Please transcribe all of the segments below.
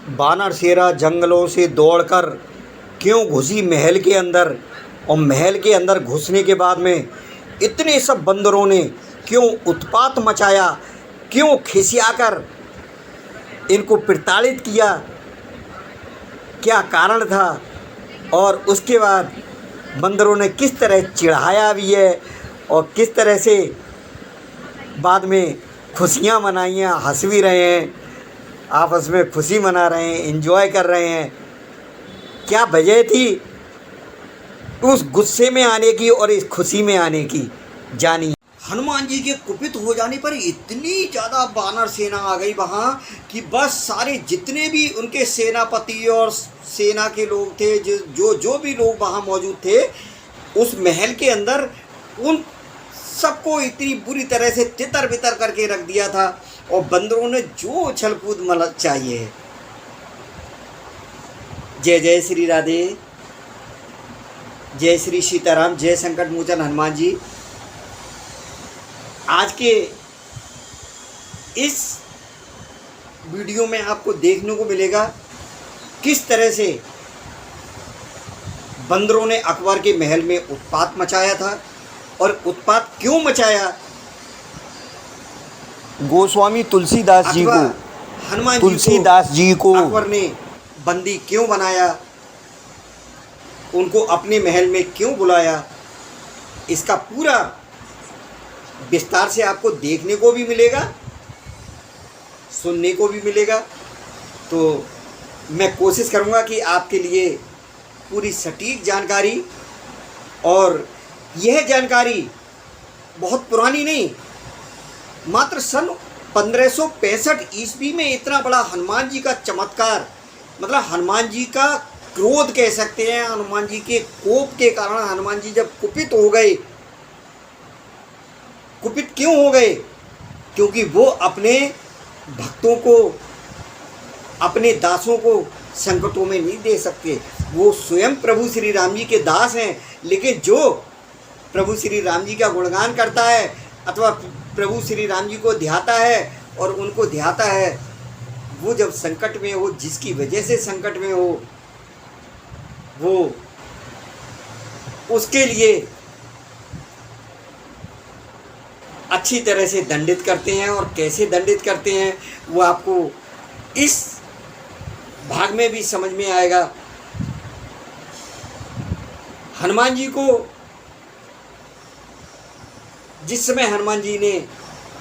बानरसेना जंगलों से दौड़कर क्यों घुसी महल के अंदर, और महल के अंदर घुसने के बाद में इतने सब बंदरों ने क्यों उत्पात मचाया, क्यों खिसियाकर इनको प्रताड़ित किया, क्या कारण था। और उसके बाद बंदरों ने किस तरह चिढ़ाया भी है और किस तरह से बाद में खुशियाँ मनाइयाँ, हंस भी रहे हैं, आपस में खुशी मना रहे हैं, एंजॉय कर रहे हैं। क्या वजह थी उस गुस्से में आने की और इस खुशी में आने की, जानिए। हनुमान जी के कुपित हो जाने पर इतनी ज़्यादा वानर सेना आ गई वहाँ कि बस सारे जितने भी उनके सेनापति और सेना के लोग थे, जो जो भी लोग वहाँ मौजूद थे उस महल के अंदर, उन सबको इतनी बुरी तरह से तितर बितर करके रख दिया था। और बंदरों ने जो उछल कूद चाहिए है। जय जय श्री राधे, जय श्री सीताराम, जय संकट मोचन हनुमान जी। आज के इस वीडियो में आपको देखने को मिलेगा किस तरह से बंदरों ने अकबर के महल में उत्पात मचाया था, और उत्पात क्यों मचाया। गोस्वामी तुलसीदास जी को, हनुमान तुलसीदास जी को अकबर ने बंदी क्यों बनाया, उनको अपने महल में क्यों बुलाया, इसका पूरा विस्तार से आपको देखने को भी मिलेगा, सुनने को भी मिलेगा। तो मैं कोशिश करूंगा कि आपके लिए पूरी सटीक जानकारी, और यह जानकारी बहुत पुरानी नहीं, मात्र सन 1565 ईस्वी में इतना बड़ा हनुमान जी का चमत्कार, मतलब हनुमान जी का क्रोध कह सकते हैं, हनुमान जी के कोप के कारण हनुमान जी जब कुपित हो गए। कुपित क्यों हो गए? क्योंकि वो अपने भक्तों को, अपने दासों को संकटों में नहीं दे सकते। वो स्वयं प्रभु श्री राम जी के दास हैं, लेकिन जो प्रभु श्री राम जी का गुणगान करता है अथवा प्रभु श्री राम जी को ध्याता है और उनको ध्याता है, वो जब संकट में हो, जिसकी वजह से संकट में हो, वो उसके लिए अच्छी तरह से दंडित करते हैं। और कैसे दंडित करते हैं वो आपको इस भाग में भी समझ में आएगा। हनुमान जी को जिस समय हनुमान जी ने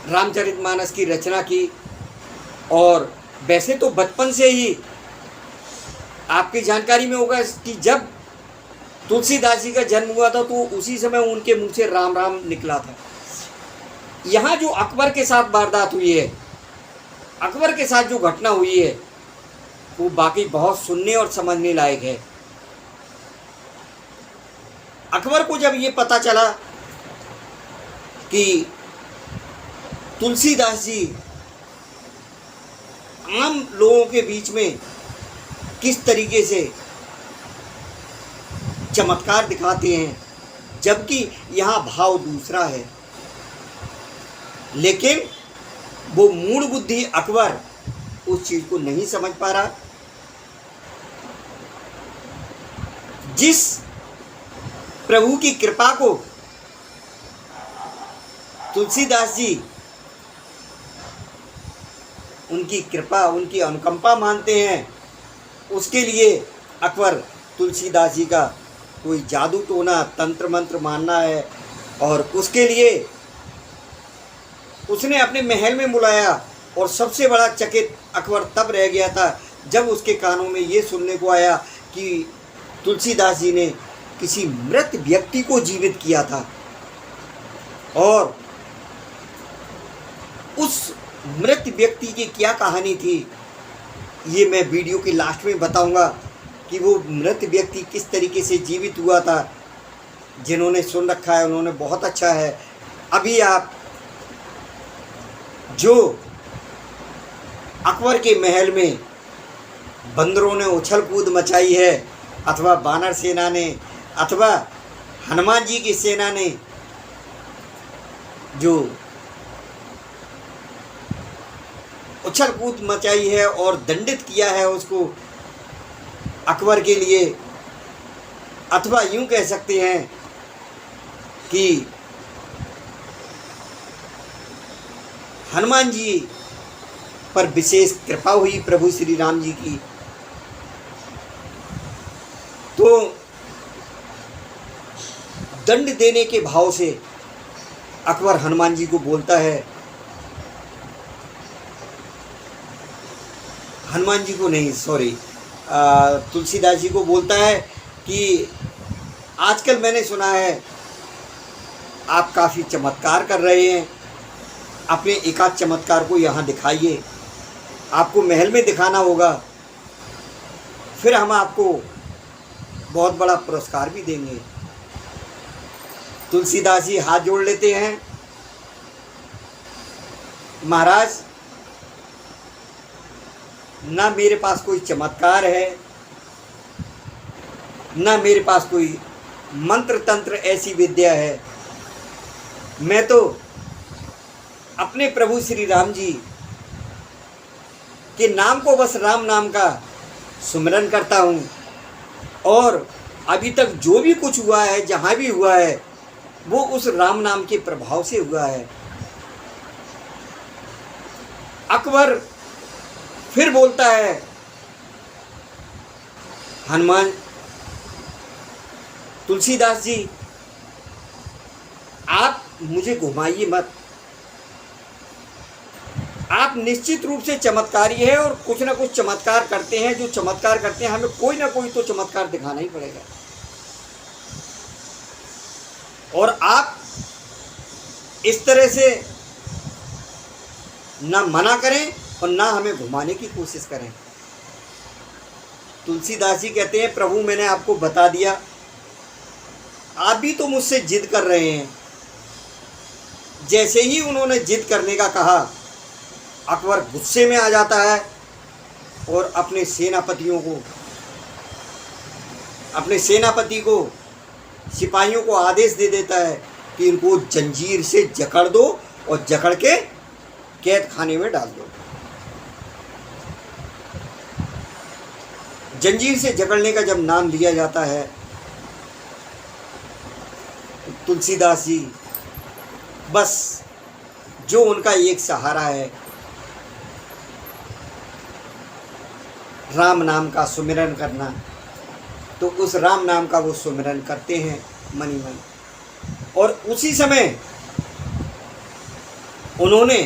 रामचरितमानस की रचना की, और वैसे तो बचपन से ही आपकी जानकारी में होगा कि जब तुलसीदास जी का जन्म हुआ था तो उसी समय उनके मुंह से राम राम निकला था। यहाँ जो अकबर के साथ वारदात हुई है, अकबर के साथ जो घटना हुई है, वो बाकी बहुत सुनने और समझने लायक है। अकबर को जब ये पता चला कि तुलसीदास जी आम लोगों के बीच में किस तरीके से चमत्कार दिखाते हैं, जबकि यहाँ भाव दूसरा है, लेकिन वो मूढ़ बुद्धि अकबर उस चीज को नहीं समझ पा रहा। जिस प्रभु की कृपा को तुलसीदास जी उनकी कृपा, उनकी अनुकंपा मानते हैं, उसके लिए अकबर तुलसीदास जी का कोई जादू टोना, तंत्र मंत्र मानना है, और उसके लिए उसने अपने महल में बुलाया। और सबसे बड़ा चकित अकबर तब रह गया था जब उसके कानों में ये सुनने को आया कि तुलसीदास जी ने किसी मृत व्यक्ति को जीवित किया था, और उस मृत व्यक्ति की क्या कहानी थी, ये मैं वीडियो के लास्ट में बताऊंगा कि वो मृत व्यक्ति किस तरीके से जीवित हुआ था। जिन्होंने सुन रखा है उन्होंने बहुत अच्छा है। अभी आप जो अकबर के महल में बंदरों ने उछल कूद मचाई है, अथवा बानर सेना ने, अथवा हनुमान जी की सेना ने जो उछल कूद मचाई है और दंडित किया है उसको अकबर के लिए, अथवा यूं कह सकते हैं कि हनुमान जी पर विशेष कृपा हुई प्रभु श्री राम जी की। तो दंड देने के भाव से अकबर हनुमान जी को बोलता है, हनुमान जी को नहीं, सॉरी, तुलसीदास जी को बोलता है कि आजकल मैंने सुना है आप काफ़ी चमत्कार कर रहे हैं, अपने एकाध चमत्कार को यहाँ दिखाइए, आपको महल में दिखाना होगा, फिर हम आपको बहुत बड़ा पुरस्कार भी देंगे। तुलसीदास जी हाथ जोड़ लेते हैं, महाराज ना मेरे पास कोई चमत्कार है, ना मेरे पास कोई मंत्र तंत्र ऐसी विद्या है, मैं तो अपने प्रभु श्री राम जी के नाम को, बस राम नाम का सुमिरन करता हूँ, और अभी तक जो भी कुछ हुआ है, जहाँ भी हुआ है, वो उस राम नाम के प्रभाव से हुआ है। अकबर फिर बोलता है, हनुमान, तुलसीदास जी आप मुझे घुमाइए मत, आप निश्चित रूप से चमत्कारी है और कुछ ना कुछ चमत्कार करते हैं, जो चमत्कार करते हैं हमें कोई ना कोई तो चमत्कार दिखाना ही पड़ेगा, और आप इस तरह से ना मना करें और ना हमें घुमाने की कोशिश करें। तुलसीदास जी कहते हैं, प्रभु मैंने आपको बता दिया, आप भी तो मुझसे जिद कर रहे हैं। जैसे ही उन्होंने जिद करने का कहा, अकबर गुस्से में आ जाता है और अपने सेनापति को, सिपाहियों को आदेश दे देता है कि इनको जंजीर से जकड़ दो और जकड़ के कैद खाने में डाल दो। जंजीर से जकड़ने का जब नाम लिया जाता है, तुलसीदास जी बस जो उनका एक सहारा है, राम नाम का सुमिरन करना, तो उस राम नाम का वो सुमिरन करते हैं मनी मन। और उसी समय उन्होंने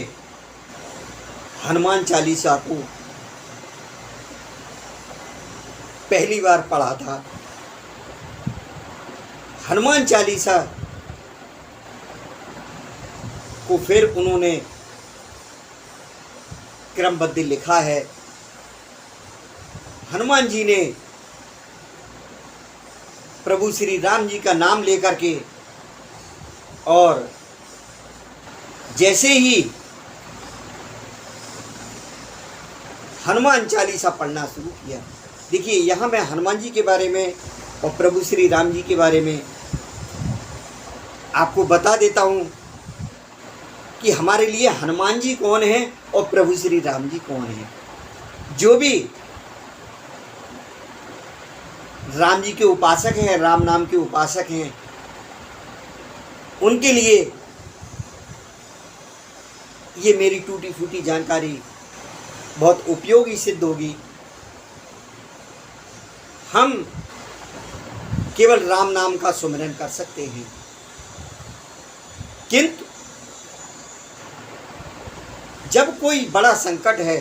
हनुमान चालीसा को पहली बार पढ़ा था। हनुमान चालीसा को फिर उन्होंने क्रमबद्ध लिखा है। हनुमान जी ने प्रभु श्री राम जी का नाम लेकर के, और जैसे ही हनुमान चालीसा पढ़ना शुरू किया, देखिए यहाँ मैं हनुमान जी के बारे में और प्रभु श्री राम जी के बारे में आपको बता देता हूँ कि हमारे लिए हनुमान जी कौन है और प्रभु श्री राम जी कौन है। जो भी राम जी के उपासक हैं, राम नाम के उपासक हैं, उनके लिए ये मेरी टूटी फूटी जानकारी बहुत उपयोगी सिद्ध होगी। हम केवल राम नाम का सुमिरन कर सकते हैं, किंतु जब कोई बड़ा संकट है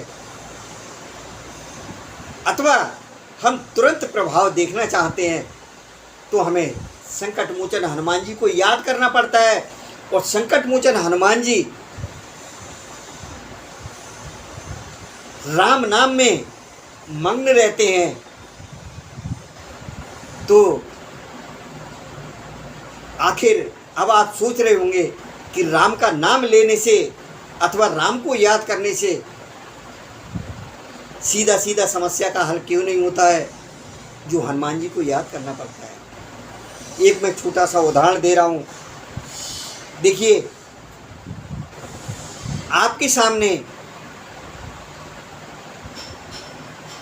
अथवा हम तुरंत प्रभाव देखना चाहते हैं, तो हमें संकट मोचन हनुमान जी को याद करना पड़ता है। और संकट मोचन हनुमान जी राम नाम में मग्न रहते हैं। तो आखिर अब आप सोच रहे होंगे कि राम का नाम लेने से अथवा राम को याद करने से सीधा सीधा समस्या का हल क्यों नहीं होता है, जो हनुमान जी को याद करना पड़ता है। एक मैं छोटा सा उदाहरण दे रहा हूँ। देखिए, आपके सामने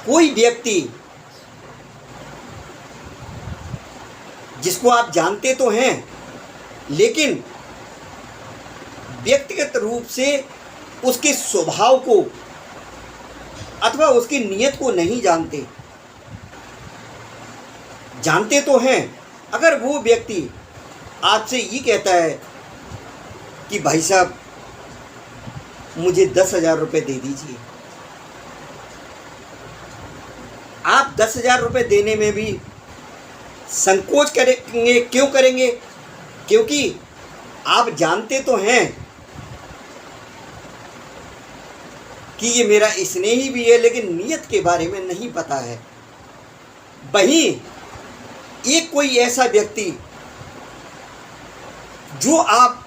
कोई व्यक्ति जिसको आप जानते तो हैं, लेकिन व्यक्तिगत रूप से उसके स्वभाव को अथवा उसकी नीयत को नहीं जानते, जानते तो हैं। अगर वो व्यक्ति आपसे ये कहता है कि भाई साहब मुझे 10,000 रुपये दे दीजिए, आप 10,000 रुपये देने में भी संकोच करेंगे। क्यों करेंगे? क्योंकि आप जानते तो हैं कि ये मेरा स्नेही भी है, लेकिन नीयत के बारे में नहीं पता है। वहीं एक कोई ऐसा व्यक्ति जो आप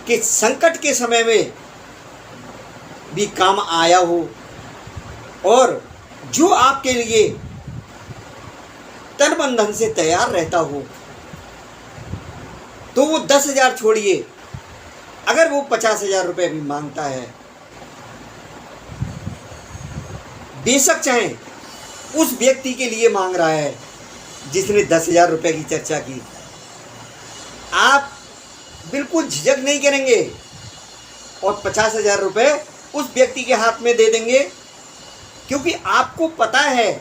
के संकट के समय में भी काम आया हो और जो आपके लिए तन मन धन से तैयार रहता हो, तो वो 10,000 छोड़िए, अगर वो 50,000 रुपये भी मांगता है, बेशक चाहे उस व्यक्ति के लिए मांग रहा है जिसने 10,000 रुपये की चर्चा की, आप बिल्कुल झिझक नहीं करेंगे और 50,000 रुपये उस व्यक्ति के हाथ में दे देंगे, क्योंकि आपको पता है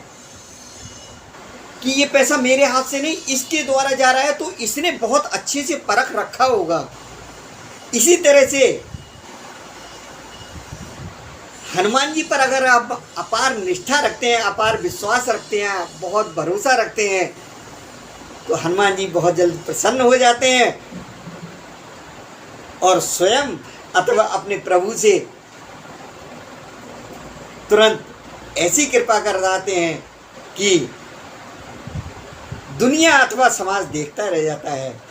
कि ये पैसा मेरे हाथ से नहीं इसके द्वारा जा रहा है, तो इसने बहुत अच्छे से परख रखा होगा। इसी तरह से हनुमान जी पर अगर आप अपार निष्ठा रखते हैं, अपार विश्वास रखते हैं, बहुत भरोसा रखते हैं, तो हनुमान जी बहुत जल्द प्रसन्न हो जाते हैं और स्वयं अथवा अपने प्रभु से तुरंत ऐसी कृपा कर जाते हैं कि दुनिया अथवा समाज देखता रह जाता है,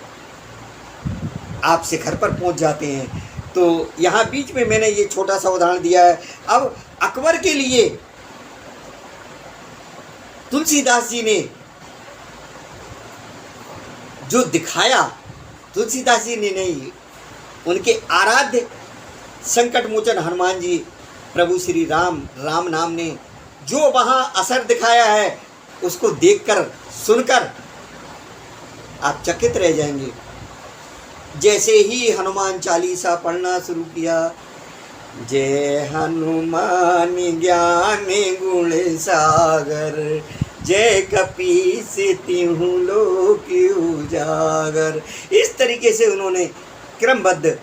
आप शिखर पर पहुंच जाते हैं। तो यहाँ बीच में मैंने ये छोटा सा उदाहरण दिया है। अब अकबर के लिए तुलसीदास जी ने जो दिखाया, तुलसीदास जी ने नहीं, उनके आराध्य संकट मोचन हनुमान जी प्रभु श्री राम राम नाम ने जो वहाँ असर दिखाया है, उसको देखकर सुनकर आप चकित रह जाएंगे। जैसे ही हनुमान चालीसा पढ़ना शुरू किया, जय हनुमान ज्ञान गुण सागर, जय कपीस तिहु लोक उजागर, इस तरीके से उन्होंने क्रमबद्ध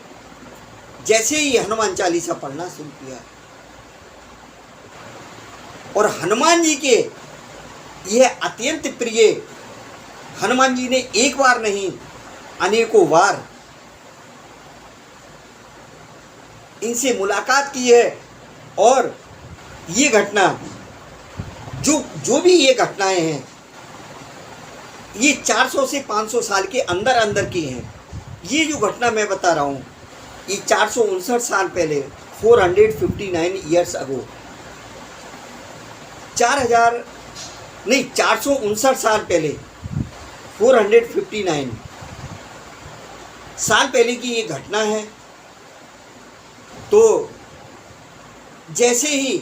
जैसे ही हनुमान चालीसा पढ़ना शुरू किया, और हनुमान जी के यह अत्यंत प्रिय हनुमान जी ने एक बार नहीं अनेकों बार इनसे मुलाकात की है। और ये घटना जो भी ये घटनाएं हैं, ये 400 से 500 साल के अंदर अंदर की हैं। ये जो घटना मैं बता रहा हूँ, ये 459 साल पहले, 459 ईयर्स अगो, 459 साल पहले, 459 साल पहले की ये घटना है। तो जैसे ही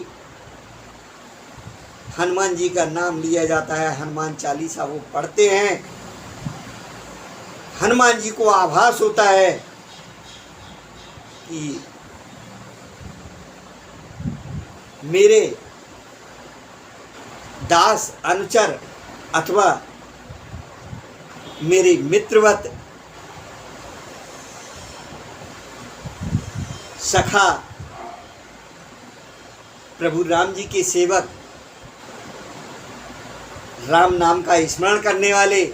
हनुमान जी का नाम लिया जाता है, हनुमान चालीसा वो पढ़ते हैं, हनुमान जी को आभास होता है कि मेरे दास अनुचर अथवा मेरे मित्रवत सखा प्रभु राम जी के सेवक, राम नाम का स्मरण करने वाले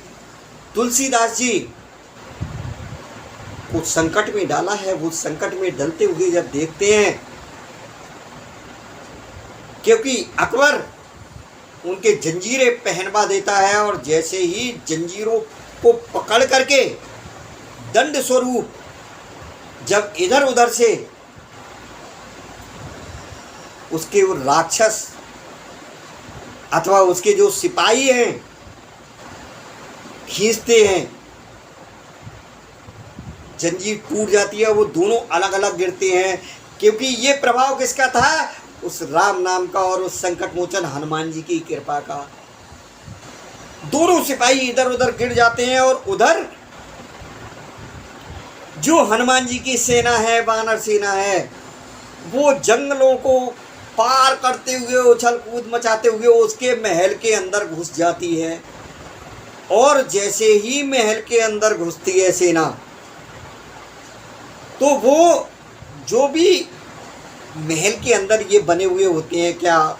तुलसीदास जी को संकट में डाला है। वो संकट में डलते हुए जब देखते हैं, क्योंकि अकबर उनके जंजीरें पहनवा देता है, और जैसे ही जंजीरों को पकड़ करके दंड स्वरूप जब इधर उधर से उसके वो राक्षस अथवा उसके जो सिपाही हैं खींचते हैं, जंजीर टूट जाती है, वो दोनों अलग अलग गिरते हैं। क्योंकि ये प्रभाव किसका था? उस राम नाम का और उस संकट मोचन हनुमान जी की कृपा का। दोनों सिपाही इधर उधर गिर जाते हैं और उधर जो हनुमान जी की सेना है, वानर सेना है, वो जंगलों को पार करते हुए, उछल कूद मचाते हुए उसके महल के अंदर घुस जाती है। और जैसे ही महल के अंदर घुसती है सेना, तो वो जो भी महल के अंदर ये बने हुए होते हैं, क्या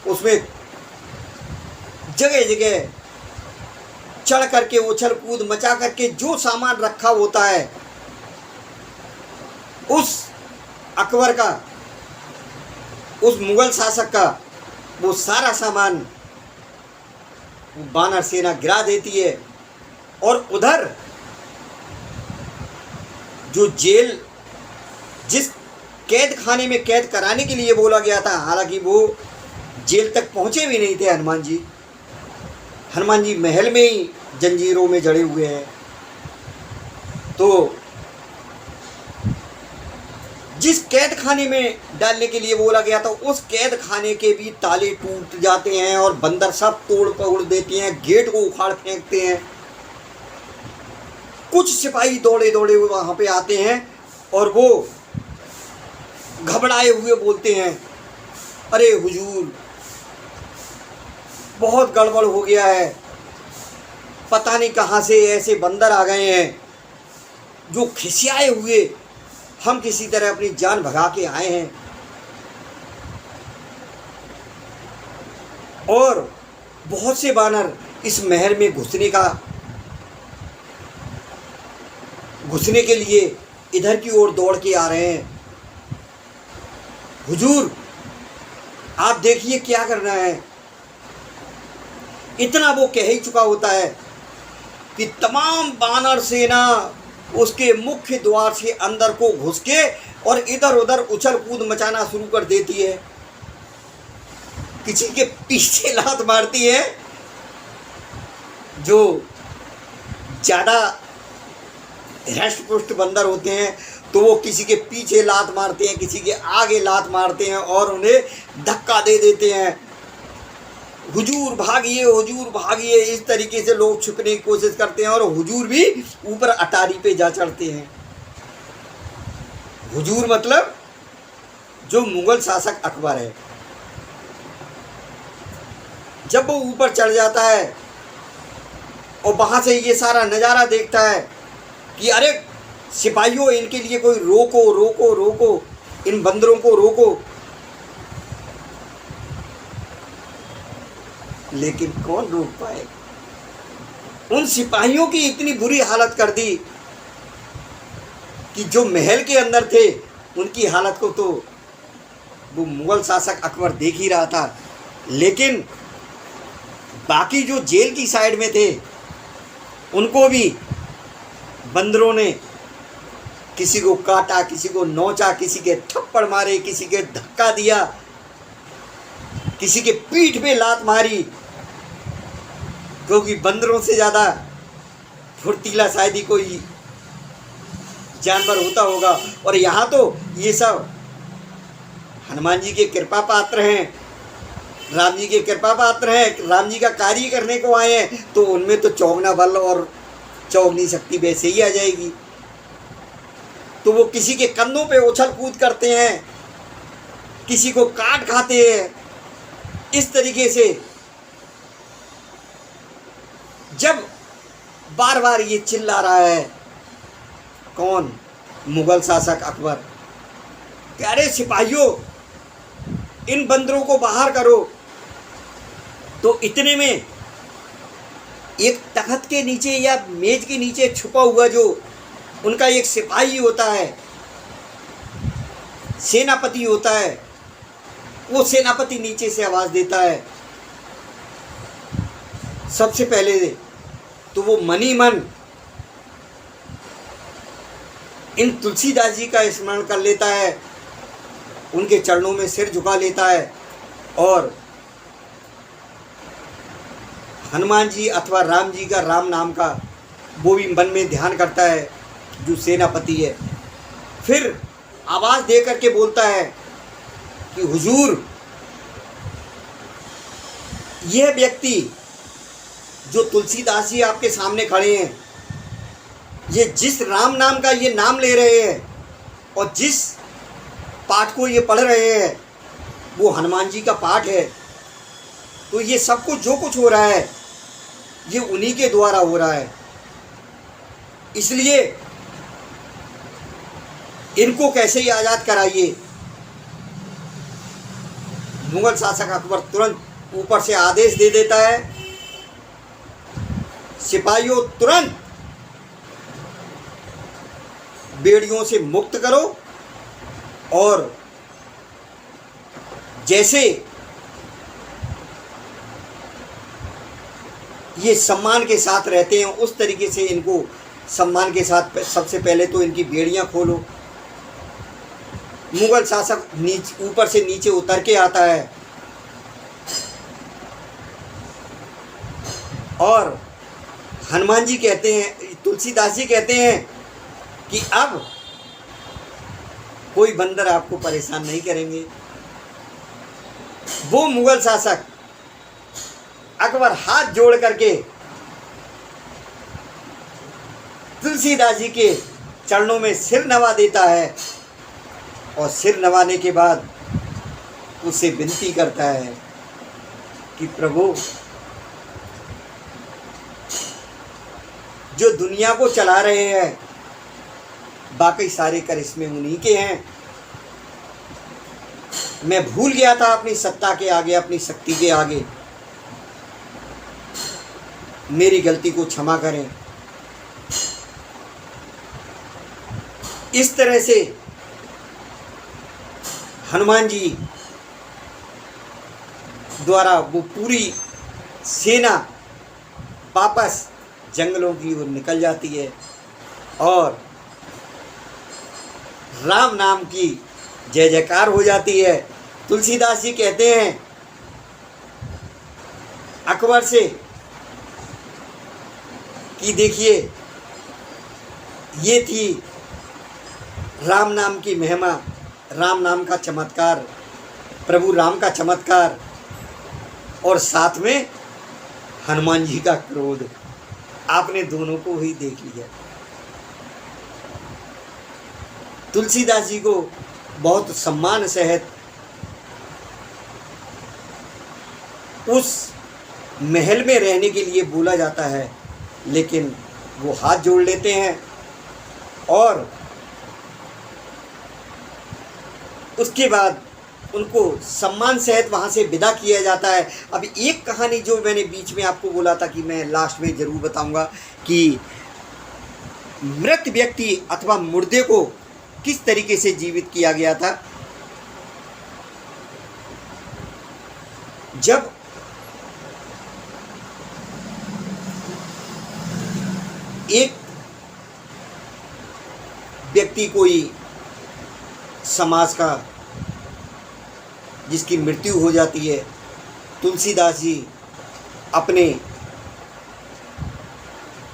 उसमें जगह जगह चढ़ करके, उछल कूद मचा करके जो सामान रखा होता है उस अकबर का, उस मुगल शासक का, वो सारा सामान वानर सेना गिरा देती है। और उधर जो जेल, जिस कैद खाने में कैद कराने के लिए बोला गया था, हालांकि वो जेल तक पहुंचे भी नहीं थे हनुमान जी। हनुमान जी महल में ही जंजीरों में जड़े हुए हैं। तो जिस कैद खाने में डालने के लिए बोला गया था, उस कैद खाने के भी ताले टूट जाते हैं और बंदर सब तोड़ फोड़ देते हैं, गेट को उखाड़ फेंकते हैं। कुछ सिपाही दौड़े दौड़े वहां पे आते हैं और वो घबराए हुए बोलते हैं, अरे हुजूर, बहुत गड़बड़ हो गया है, पता नहीं कहाँ से ऐसे बंदर आ गए हैं जो खिसियाए हुए, हम किसी तरह अपनी जान भगा के आए हैं। और बहुत से बानर इस महल में घुसने के लिए इधर की ओर दौड़ के आ रहे हैं। हुजूर, आप देखिए क्या करना है। इतना वो कह ही चुका होता है कि तमाम बानर सेना उसके मुख्य द्वार से अंदर को घुस के और इधर उधर उछल कूद मचाना शुरू कर देती है। किसी के पीछे लात मारती है, जो ज़्यादा हृष्ट पुष्ट बंदर होते हैं तो वो किसी के पीछे लात मारते हैं, किसी के आगे लात मारते हैं और उन्हें धक्का दे देते हैं। हुजूर भागिए, हुजूर भागिए, इस तरीके से लोग छुपने की कोशिश करते हैं और हुजूर भी ऊपर अटारी पे जा चढ़ते हैं। हुजूर मतलब जो मुगल शासक अकबर है। जब वो ऊपर चढ़ जाता है और वहां से ये सारा नज़ारा देखता है कि अरे सिपाहियों, इनके लिए कोई रोको रोको रोको, इन बंदरों को रोको। लेकिन कौन रोक पाए। उन सिपाहियों की इतनी बुरी हालत कर दी कि जो महल के अंदर थे उनकी हालत को तो वो मुगल शासक अकबर देख ही रहा था, लेकिन बाकी जो जेल की साइड में थे उनको भी बंदरों ने किसी को काटा, किसी को नोचा, किसी के थप्पड़ मारे, किसी के धक्का दिया, किसी के पीठ पे लात मारी, क्योंकि बंदरों से ज़्यादा फुर्तीला शायद ही कोई जानवर होता होगा। और यहाँ तो ये सब हनुमान जी के कृपा पात्र हैं, राम जी के कृपा पात्र हैं, राम जी का कार्य करने को आए हैं, तो उनमें तो चौगना बल और चौगनी शक्ति वैसे ही आ जाएगी। तो वो किसी के कंधों पे उछल कूद करते हैं, किसी को काट खाते हैं। इस तरीके से जब बार बार ये चिल्ला रहा है, कौन? मुगल शासक अकबर, कि अरे सिपाहियों, इन बंदरों को बाहर करो। तो इतने में एक तख्त के नीचे या मेज के नीचे छुपा हुआ जो उनका एक सिपाही होता है, सेनापति होता है, वो सेनापति नीचे से आवाज़ देता है। सबसे पहले तो वो मनी मन इन तुलसीदास जी का स्मरण कर लेता है, उनके चरणों में सिर झुका लेता है और हनुमान जी अथवा राम जी का, राम नाम का वो भी मन में ध्यान करता है जो सेनापति है। फिर आवाज़ दे करके बोलता है कि हुजूर, यह व्यक्ति जो तुलसीदास जी आपके सामने खड़े हैं, ये जिस राम नाम का ये नाम ले रहे हैं और जिस पाठ को ये पढ़ रहे हैं वो हनुमान जी का पाठ है, तो ये सब कुछ जो कुछ हो रहा है ये उन्हीं के द्वारा हो रहा है। इसलिए इनको कैसे ही आज़ाद कराइए। मुगल शासक अकबर तुरंत ऊपर से आदेश दे देता है, सिपाहियों तुरंत बेड़ियों से मुक्त करो, और जैसे ये सम्मान के साथ रहते हैं उस तरीके से इनको सम्मान के साथ सबसे पहले तो इनकी बेड़ियां खोलो। मुगल शासक ऊपर से नीचे उतर के आता है और हनुमान जी कहते हैं, तुलसीदास जी कहते हैं कि अब कोई बंदर आपको परेशान नहीं करेंगे। वो मुगल शासक अकबर हाथ जोड़ करके तुलसीदास जी के चरणों में सिर नवा देता है और सिर नवाने के बाद उससे विनती करता है कि प्रभु, जो दुनिया को चला रहे हैं बाकी सारे करिश्मे उन्हीं के हैं। मैं भूल गया था अपनी सत्ता के आगे, अपनी शक्ति के आगे। मेरी गलती को क्षमा करें। इस तरह से हनुमान जी द्वारा वो पूरी सेना वापस जंगलों की ओर निकल जाती है और राम नाम की जय जयकार हो जाती है। तुलसीदास जी कहते हैं अकबर से कि देखिए, ये थी राम नाम की महिमा, राम नाम का चमत्कार, प्रभु राम का चमत्कार, और साथ में हनुमान जी का क्रोध। आपने दोनों को ही देख लिया। तुलसीदास जी को बहुत सम्मान सहित उस महल में रहने के लिए बोला जाता है, लेकिन वो हाथ जोड़ लेते हैं और उसके बाद उनको सम्मान सहित वहाँ से विदा किया जाता है। अब एक कहानी जो मैंने बीच में आपको बोला था कि मैं लास्ट में ज़रूर बताऊंगा कि मृत व्यक्ति अथवा मुर्दे को किस तरीके से जीवित किया गया था। जब एक व्यक्ति कोई समाज का जिसकी मृत्यु हो जाती है, तुलसीदास जी अपने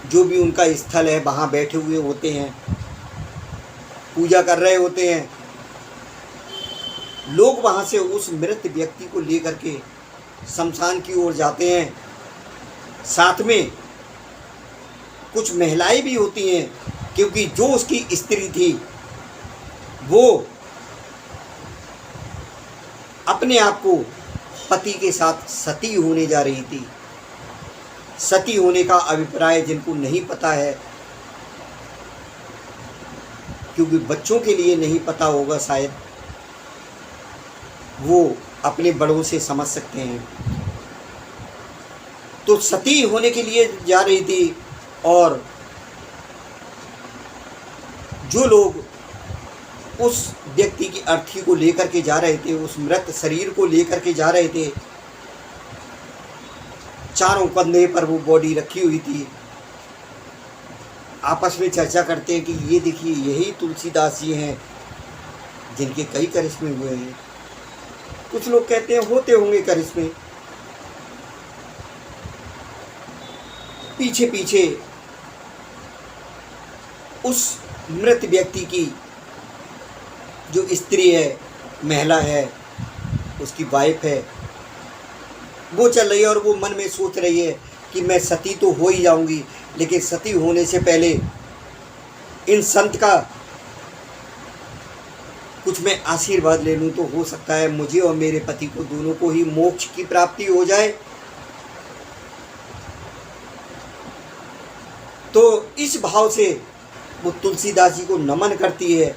जो भी उनका स्थल है वहाँ बैठे हुए होते हैं, पूजा कर रहे होते हैं। लोग वहाँ से उस मृत व्यक्ति को लेकर के शमशान की ओर जाते हैं। साथ में कुछ महिलाएं भी होती हैं, क्योंकि जो उसकी स्त्री थी वो अपने आप को पति के साथ सती होने जा रही थी। सती होने का अभिप्राय जिनको नहीं पता है, क्योंकि बच्चों के लिए नहीं पता होगा शायद, वो अपने बड़ों से समझ सकते हैं। तो सती होने के लिए जा रही थी और जो लोग उस व्यक्ति की अर्थी को लेकर के जा रहे थे, उस मृत शरीर को लेकर के जा रहे थे, चारों कंधे पर वो बॉडी रखी हुई थी, आपस में चर्चा करते हैं कि ये देखिए यही तुलसीदास जी हैं जिनके कई करिश्मे हुए हैं। कुछ लोग कहते हैं होते होंगे करिश्मे। पीछे पीछे उस मृत व्यक्ति की जो स्त्री है, महिला है, उसकी वाइफ है, वो चल रही है और वो मन में सोच रही है कि मैं सती तो हो ही जाऊंगी, लेकिन सती होने से पहले इन संत का कुछ मैं आशीर्वाद ले लूँ, तो हो सकता है मुझे और मेरे पति को दोनों को ही मोक्ष की प्राप्ति हो जाए। तो इस भाव से वो तुलसीदास जी को नमन करती है।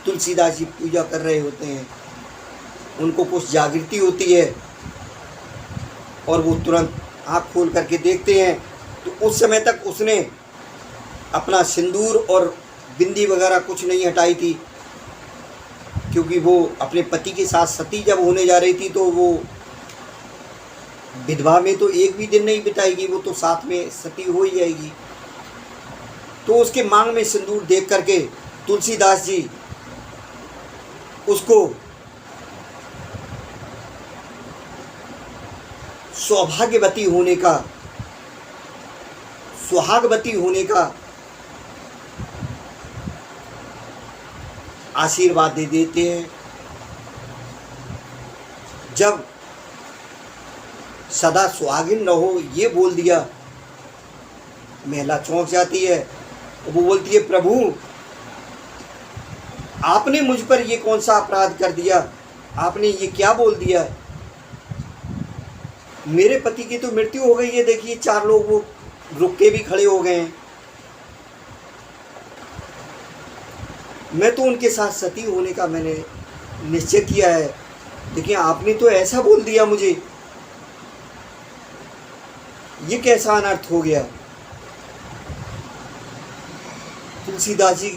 तुलसीदास जी पूजा कर रहे होते हैं, उनको कुछ जागृति होती है और वो तुरंत आँख खोल करके देखते हैं। तो उस समय तक उसने अपना सिंदूर और बिंदी वगैरह कुछ नहीं हटाई थी, क्योंकि वो अपने पति के साथ सती जब होने जा रही थी तो वो विधवा में तो एक भी दिन नहीं बिताएगी, वो तो साथ में सती हो ही जाएगी। तो उसके मांग में सिंदूर देख करके तुलसीदास जी उसको सौभाग्यवती होने का, सुहागवती होने का आशीर्वाद दे देते हैं। जब सदा सुहागिन रहो ये बोल दिया, महिला चौंक जाती है। वो बोलती है, प्रभु आपने मुझ पर ये कौन सा अपराध कर दिया, आपने ये क्या बोल दिया। मेरे पति की तो मृत्यु हो गई है, देखिए 4 लोग वो रुक के भी खड़े हो गए हैं, मैं तो उनके साथ सती होने का मैंने निश्चय किया है, लेकिन आपने तो ऐसा बोल दिया मुझे, ये कैसा अनर्थ हो गया। तुलसीदास जी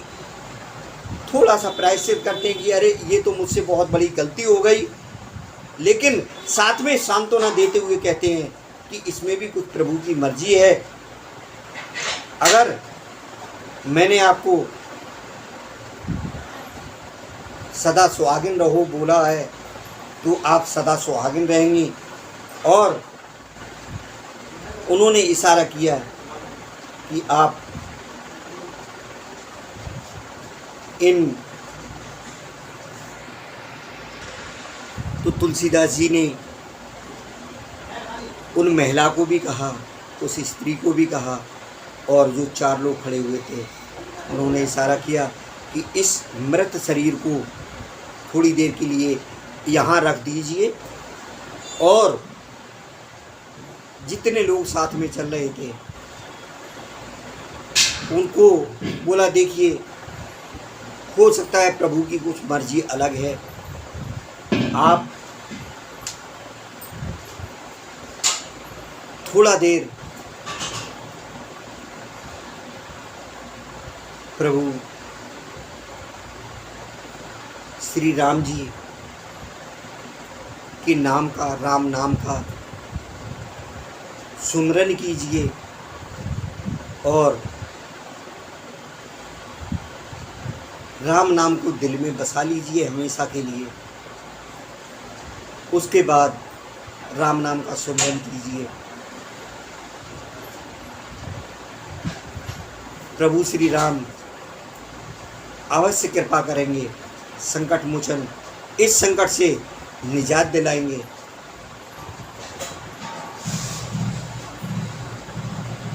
थोड़ा सा प्रायश्चित करते हैं कि अरे ये तो मुझसे बहुत बड़ी गलती हो गई, लेकिन साथ में सांत्वना देते हुए कहते हैं कि इसमें भी कुछ प्रभु की मर्जी है। अगर मैंने आपको सदा सुहागिन रहो बोला है तो आप सदा सुहागिन रहेंगी। और उन्होंने इशारा किया कि आप इन, तो तुलसीदास जी ने उन महिला को भी कहा, उस स्त्री को भी कहा, और जो 4 लोग खड़े हुए थे उन्होंने इशारा किया कि इस मृत शरीर को थोड़ी देर के लिए यहाँ रख दीजिए। और जितने लोग साथ में चल रहे थे उनको बोला, देखिए हो सकता है प्रभु की कुछ मर्जी अलग है, आप थोड़ा देर प्रभु श्री राम जी के नाम का, राम नाम का सुमरन कीजिए और राम नाम को दिल में बसा लीजिए हमेशा के लिए। उसके बाद राम नाम का सुमरन कीजिए। प्रभु श्री राम अवश्य कृपा करेंगे, संकट मोचन, इस संकट से निजात दिलाएंगे।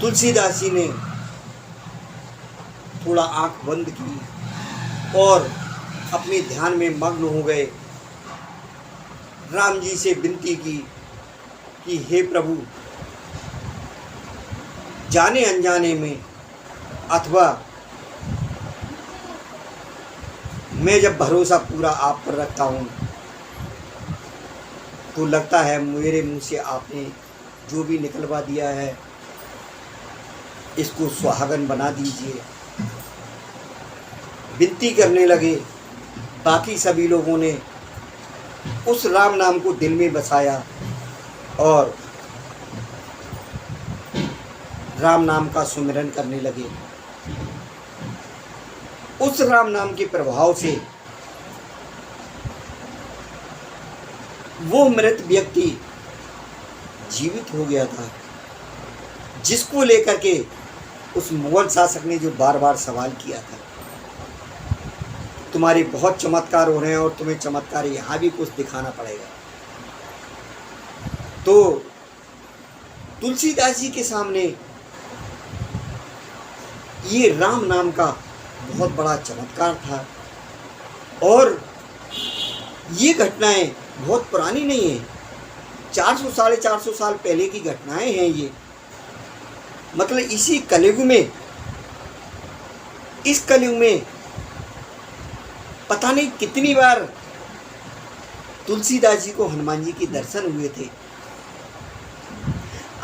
तुलसीदास जी ने थोड़ा आंख बंद की और अपने ध्यान में मग्न हो गए। राम जी से विनती की कि हे प्रभु, जाने अनजाने में अथवा मैं जब भरोसा पूरा आप पर रखता हूँ तो लगता है मेरे मुंह से आपने जो भी निकलवा दिया है इसको सुहागन बना दीजिए। विनती करने लगे। बाकी सभी लोगों ने उस राम नाम को दिल में बसाया और राम नाम का सुमिरन करने लगे। उस राम नाम के प्रभाव से वो मृत व्यक्ति जीवित हो गया था, जिसको लेकर के उस मुगल शासक ने जो बार बार सवाल किया था, तुम्हारे बहुत चमत्कार हो रहे हैं और तुम्हें चमत्कार यहाँ भी कुछ दिखाना पड़ेगा। तो तुलसीदास जी के सामने ये राम नाम का बहुत बड़ा चमत्कार था। और ये घटनाएं बहुत पुरानी नहीं है, 400 साढ़े 400 साल पहले की घटनाएं हैं ये। मतलब इसी कलयुग में, इस कलयुग में पता नहीं कितनी बार तुलसीदास जी को हनुमान जी के दर्शन हुए थे।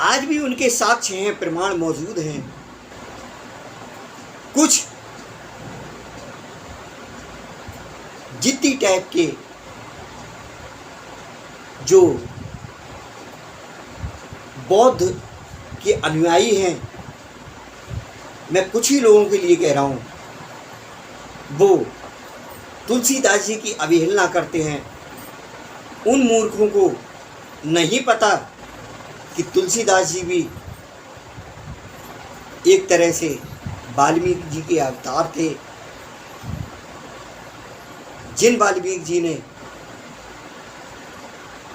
आज भी उनके साक्ष्य हैं, प्रमाण मौजूद हैं। कुछ जिद्दी टाइप के जो बौद्ध के अनुयायी हैं, मैं कुछ ही लोगों के लिए कह रहा हूँ, वो तुलसीदास जी की अवहेलना करते हैं। उन मूर्खों को नहीं पता कि तुलसीदास जी भी एक तरह से वाल्मीकि जी के अवतार थे, जिन वाल्मीकि जी ने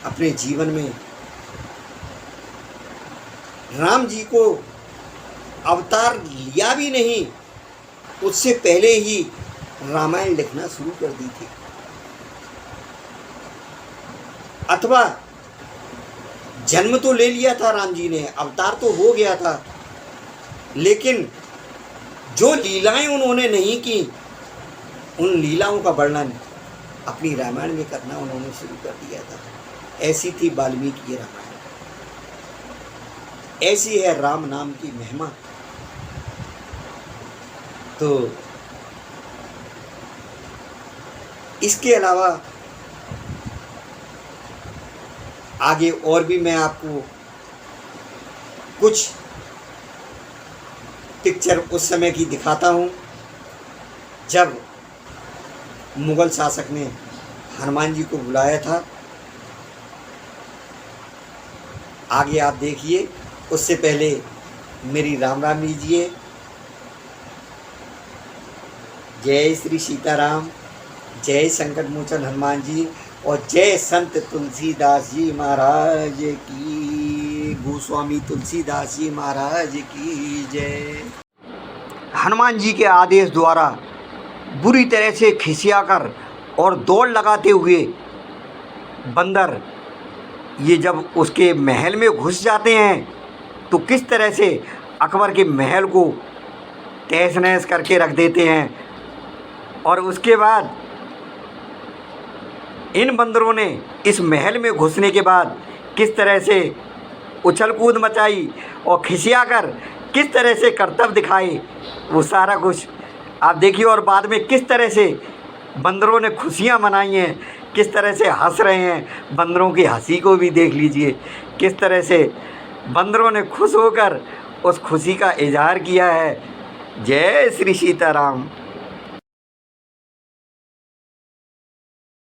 अपने जीवन में राम जी को अवतार लिया भी नहीं, उससे पहले ही रामायण लिखना शुरू कर दी थी। अथवा जन्म तो ले लिया था राम जी ने, अवतार तो हो गया था, लेकिन जो लीलाएं उन्होंने नहीं की, उन लीलाओं का वर्णन अपनी रामायण में करना उन्होंने शुरू कर दिया था। ऐसी थी वाल्मीकि की रामायण, ऐसी है राम नाम की महिमा। तो इसके अलावा आगे और भी मैं आपको कुछ पिक्चर उस समय की दिखाता हूँ जब मुगल शासक ने हनुमान जी को बुलाया था। आगे आप देखिए, उससे पहले मेरी राम राम लीजिए। जय श्री सीताराम, जय संकट मोचन हनुमान जी, और जय संत तुलसीदास जी महाराज की, गोस्वामी तुलसीदास जी महाराज की जय। हनुमान जी के आदेश द्वारा बुरी तरह से खिसियाकर और दौड़ लगाते हुए बंदर ये जब उसके महल में घुस जाते हैं तो किस तरह से अकबर के महल को तहस नहस करके रख देते हैं। और उसके बाद इन बंदरों ने इस महल में घुसने के बाद किस तरह से उछल कूद मचाई और खिसियाकर किस तरह से करतब दिखाए, वो सारा कुछ आप देखिए। और बाद में किस तरह से बंदरों ने खुशियाँ मनाई हैं, किस तरह से हंस रहे हैं। बंदरों की हंसी को भी देख लीजिए, किस तरह से बंदरों ने खुश होकर उस खुशी का इजहार किया है। जय श्री सीताराम।